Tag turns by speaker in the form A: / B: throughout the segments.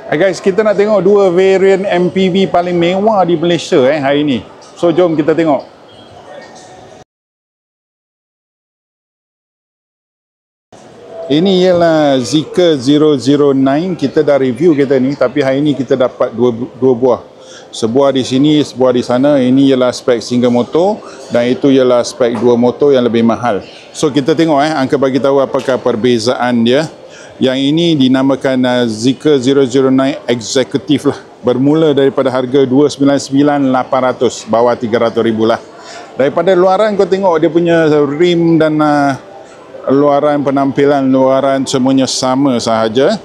A: Hai guys, kita nak tengok dua variant MPV paling mewah di Malaysia hari ni. So jom kita tengok. Ini ialah Zeekr 009. Kita dah review kereta ni, tapi hari ni kita dapat dua buah. Sebuah di sini, sebuah di sana. Ini ialah spek single motor dan itu ialah spek dua motor yang lebih mahal. So kita tengok angka bagi tahu apakah perbezaan dia. Yang ini dinamakan Zeekr 009 Executive lah. Bermula daripada harga 299,800, bawah 300,000 lah. Daripada luaran kau tengok dia punya rim dan luaran penampilan, luaran semuanya sama sahaja.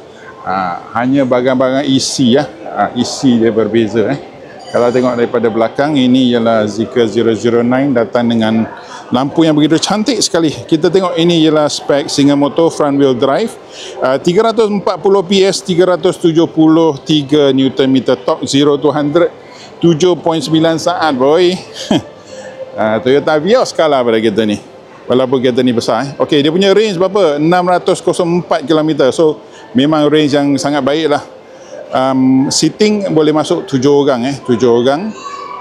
A: Hanya bahagian-bahagian isi isi dia berbeza. Kalau tengok daripada belakang, ini ialah Zeekr 009 datang dengan lampu yang begitu cantik sekali. Kita tengok ini ialah spek single motor front wheel drive, 340 PS, 373 Nm torque, 0 to 100 7.9 saat boy. Toyota Vios kalah pada kereta ni, walaupun kereta ni besar. Okey, dia punya range berapa? 604 km. So memang range yang sangat baik lah. Seating boleh masuk 7 orang 7 orang.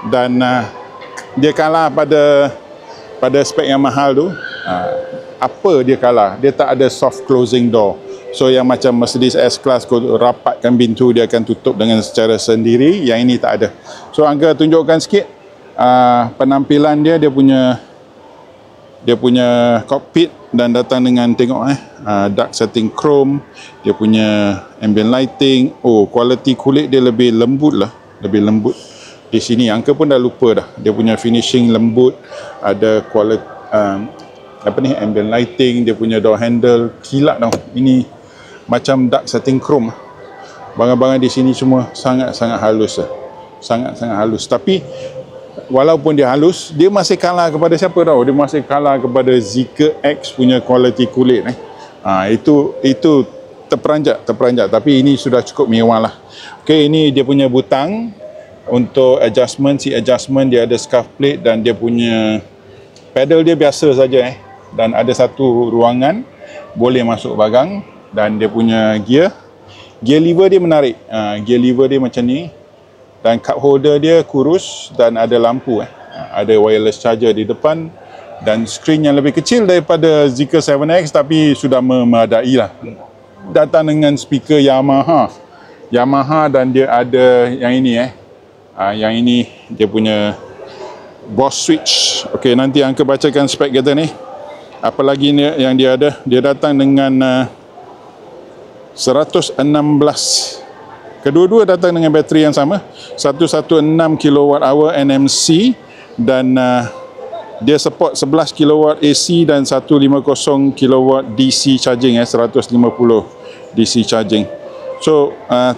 A: Dan dia kalah pada spek yang mahal tu. Apa dia kalah? Dia tak ada soft closing door. So yang macam Mercedes S-Class, kau rapatkan pintu, dia akan tutup dengan secara sendiri. Yang ini tak ada. So angga tunjukkan sikit penampilan dia. Dia punya cockpit dan datang dengan tengok dark setting chrome. Dia punya ambient lighting. Oh, kualiti kulit dia lebih lembut lah, lebih lembut. Di sini angka pun dah lupa dah. Dia punya finishing lembut, ada kualiti ambient lighting, dia punya door handle kilat tau. Ini macam dark setting chrome. Barang-barang di sini semua sangat-sangat halus lah. Sangat-sangat halus. Tapi walaupun dia halus, dia masih kalah kepada siapa tau? Dia masih kalah kepada Zeekr X punya kualiti kulit itu terperanjat. Tapi ini sudah cukup mewah lah. Okey, ini dia punya butang untuk seat adjustment. Dia ada scuff plate dan dia punya pedal dia biasa saja dan ada satu ruangan boleh masuk barang. Dan dia punya gear lever dia menarik. Gear lever dia macam ni. Dan cup holder dia kurus dan ada lampu ada wireless charger di depan dan skrin yang lebih kecil daripada Zeekr 7X, tapi sudah memadai lah. Datang dengan speaker Yamaha dan dia ada yang ini yang ini dia punya Boss switch. Okey, nanti angka bacakan spek kereta ni. Apa lagi ni yang dia ada? Dia datang dengan 116. Kedua-dua datang dengan bateri yang sama, 116 kWh NMC dan dia support 11 kW AC dan 150 kW DC charging 150 DC charging. So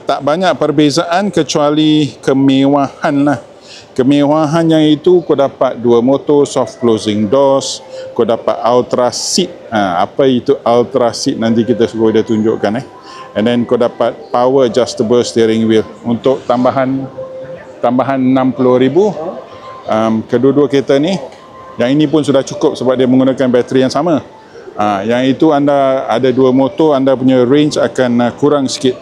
A: tak banyak perbezaan kecuali kemewahan lah. Kemewahan yang itu kau dapat dua motor, soft closing doors, kau dapat ultra seat. Apa itu ultra seat nanti kita suruh dia tunjukkan And then kau dapat power adjustable steering wheel untuk tambahan 60,000. Kedua-dua kereta ni, yang ini pun sudah cukup sebab dia menggunakan bateri yang sama. Yang itu anda ada dua motor, anda punya range akan kurang sikit.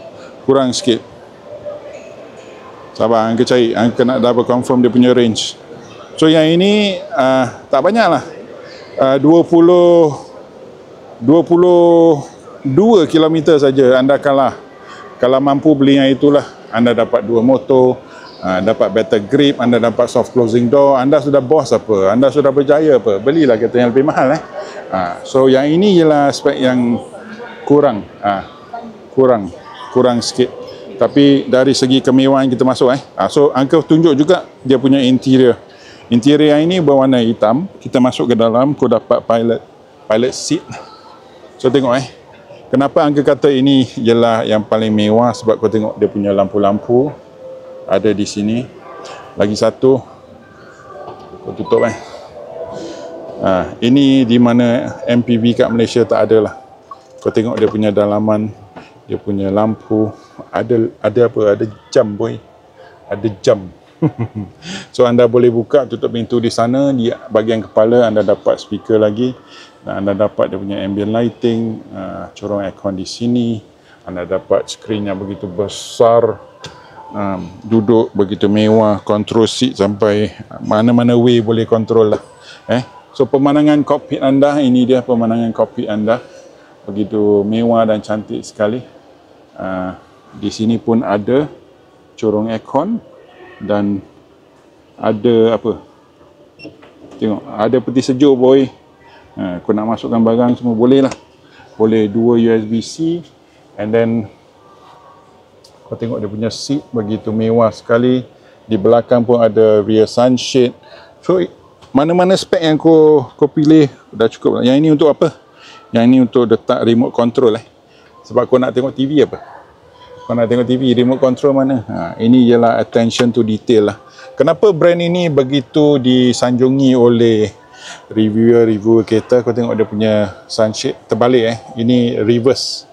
A: Sabar, angka cari, angka nak double confirm dia punya range. So yang ini tak banyak lah, 22 km saja anda kalah. Kalau mampu beli yang itulah, anda dapat dua motor, dapat better grip, anda dapat soft closing door, anda sudah bos apa, anda sudah berjaya apa, belilah kereta yang lebih mahal So yang ini ialah spek yang kurang sikit. Tapi dari segi kemewahan kita masuk So angka tunjuk juga dia punya interior yang ini berwarna hitam. Kita masuk ke dalam, kau dapat pilot seat. So tengok kenapa angka kata ini ialah yang paling mewah, sebab kau tengok dia punya lampu-lampu ada di sini. Lagi satu kau tutup ini di mana MPV kat Malaysia tak ada lah. Kau tengok dia punya dalaman, dia punya lampu, ada jam boy, ada jam. So anda boleh buka tutup pintu di sana. Di bahagian kepala anda dapat speaker lagi, dan anda dapat dia punya ambient lighting, corong aircon di sini, Anda dapat skrin yang begitu besar, duduk begitu mewah, control seat sampai mana-mana way boleh control lah. So pemandangan kokpit anda, ini dia pemandangan kokpit anda, begitu mewah dan cantik sekali. Di sini pun ada corong aircon dan ada apa? Tengok, ada peti sejuk boy. Kau nak masukkan barang semua boleh lah. Boleh 2 USB-C, and then kau tengok dia punya seat begitu mewah sekali. Di belakang pun ada rear sunshade. So mana-mana spek yang kau pilih dah cukup lah. Yang ini untuk apa? Yang ini untuk letak remote control Sebab kau nak tengok TV apa? Kau nak tengok TV, remote control mana? Ini ialah attention to detail lah. Kenapa brand ini begitu disanjungi oleh reviewer kereta? Kau tengok dia punya sunshade terbalik Ini reverse.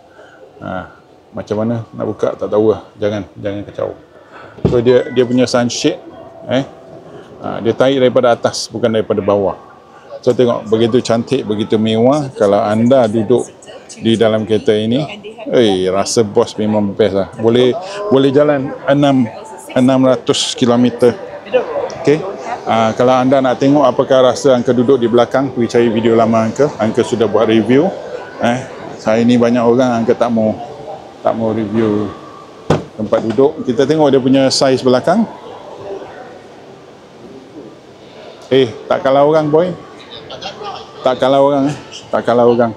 A: Macam mana nak buka tak tahu lah. Jangan kacau. So dia punya sunshade dia tarik daripada atas, bukan daripada bawah. So tengok, begitu cantik, begitu mewah. Kalau anda duduk di dalam kereta ini, rasa bos memang best lah. Boleh jalan 600 km. Okay. Kalau anda nak tengok apakah rasa angka duduk di belakang, pergi cari video lama angka sudah buat review. Saya ni banyak orang angka tak mau review tempat duduk. Kita tengok dia punya saiz belakang. Tak kalah orang boy. Tak kalah orang.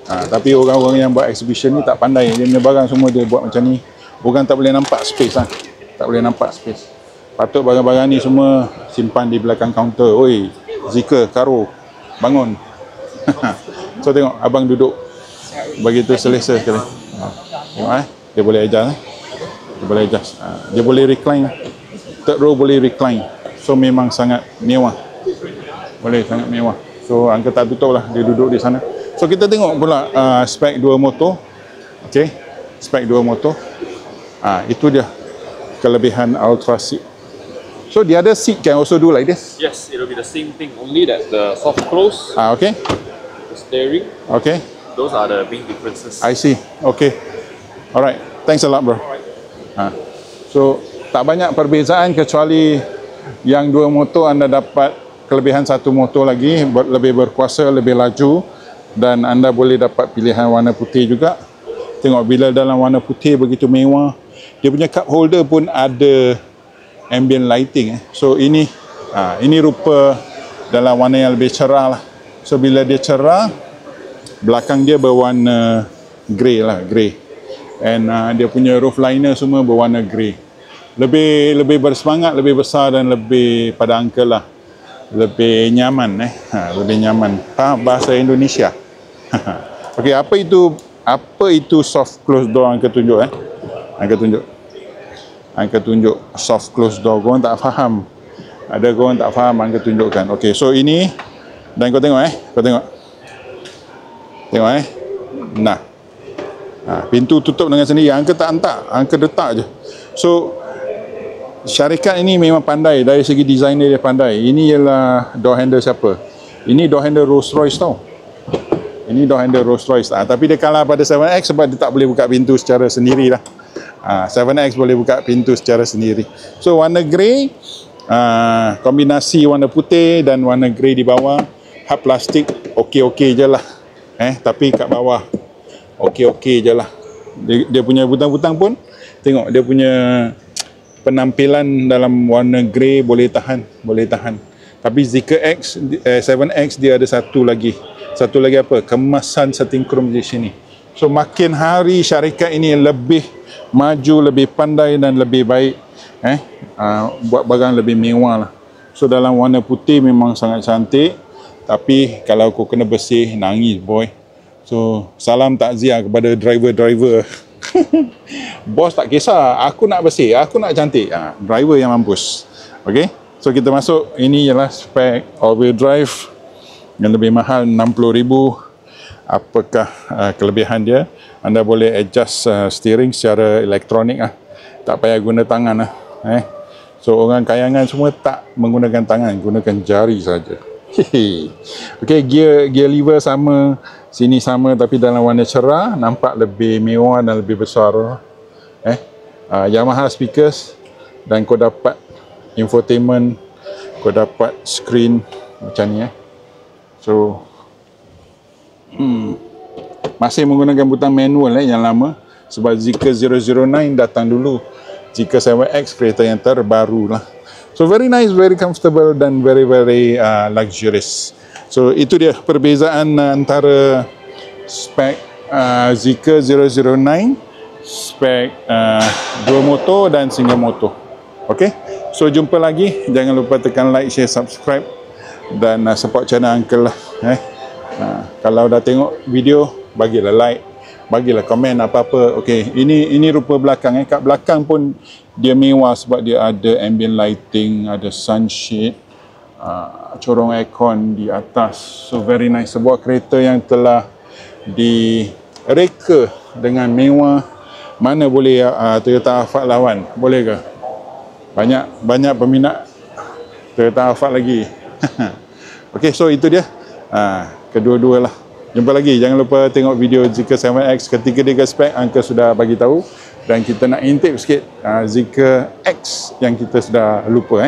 A: Tapi orang-orang yang buat exhibition ni tak pandai. Dia punya barang semua dia buat macam ni. Orang tak boleh nampak space Tak boleh nampak space. Patut barang-barang ni semua simpan di belakang kaunter. Oi, Zika, Karo, bangun. So tengok abang duduk begitu selesa sekali. Tengok dia boleh adjust Dia boleh adjust. Dia boleh recline. Third row boleh recline. So memang sangat mewah. Boleh sangat mewah. So angka tak tutup lah, dia duduk di sana. So kita tengok pula spek dua motor. Okay, spek dua motor. Itu dia kelebihan Ultra seat. So the other seat can also do like this?
B: Yes, it will be the same thing, only that the soft close,
A: okay.
B: the steering,
A: okay.
B: Those are the main differences.
A: I see. Okay. Alright. Thanks a lot, bro. So tak banyak perbezaan kecuali yang dua motor anda dapat kelebihan satu motor lagi, lebih berkuasa, lebih laju, dan anda boleh dapat pilihan warna putih juga. Tengok bila dalam warna putih begitu mewah. Dia punya cup holder pun ada ambient lighting. So ini rupa dalam warna yang lebih cerah lah. So bila dia cerah, belakang dia berwarna grey lah, grey. And dia punya roof liner semua berwarna grey. Lebih bersemangat, lebih besar dan lebih pada angka lah. Lebih nyaman lebih nyaman. Faham bahasa Indonesia? Okey, apa itu soft close door angka tunjuk angka tunjuk soft close door. Korang tak faham. Ada korang tak faham angka tunjukkan. Okey, so ini dan kau tengok Tengok Nah. Pintu tutup dengan sendiri. Angka tak hantar, angka letak je. So syarikat ini memang pandai. Dari segi design dia pandai. Ini ialah door handle siapa? Ini door handle Rolls Royce tau. Ini door handle Rolls Royce. Tapi dia kalah pada 7X sebab dia tak boleh buka pintu secara sendiri lah. 7X boleh buka pintu secara sendiri. So warna grey, kombinasi warna putih dan warna grey di bawah. Hard plastik okey-okey je lah. Tapi kat bawah okey-okey je lah. Dia punya butang-butang pun tengok, dia punya penampilan dalam warna grey boleh tahan. Tapi Zeekr X 7X dia ada satu lagi apa? Kemasan setting chrome di sini. So makin hari syarikat ini lebih maju, lebih pandai dan lebih baik. Buat barang lebih mewah lah. So dalam warna putih memang sangat cantik. Tapi kalau kau kena bersih, nangis boy. So salam takziah kepada driver-driver. Bos tak kisah, aku nak bersih, aku nak cantik. Driver yang mampus. Okay, so kita masuk. Ini ialah spek all-wheel drive yang lebih mahal, 60,000. Apakah kelebihan dia? Anda boleh adjust steering secara elektronik tak payah guna tangan So orang kayangan semua tak menggunakan tangan, gunakan jari saja. Okey, gear lever sama, sini sama tapi dalam warna cerah, nampak lebih mewah dan lebih besar. Yamaha speakers, dan kau dapat infotainment, kau dapat screen macam ni. So masih menggunakan butang manual yang lama, sebab Zeekr 009 datang dulu. Zeekr 7X kereta yang terbaru lah. So very nice, very comfortable dan very luxurious. So itu dia perbezaan antara spek Zeekr 009, spek dua motor dan single motor. Okay, so jumpa lagi. Jangan lupa tekan like, share, subscribe dan support channel Uncle lah. Kalau dah tengok video, bagilah like, bagilah komen apa-apa. Okay, ini rupa belakang. Kat belakang pun dia mewah sebab dia ada ambient lighting, ada sunshade, corong aircon di atas. So very nice, sebuah kereta yang telah direka dengan mewah. Mana boleh Toyota Alphard lawan? Boleh ke? Banyak peminat Toyota Alphard lagi. Okay, so itu dia kedua-dua lah. Jumpa lagi. Jangan lupa tengok video Zeekr 7X. Ketika dia spek, Uncle sudah bagi tahu. Dan kita nak intip sikit Zeekr X yang kita sudah lupa.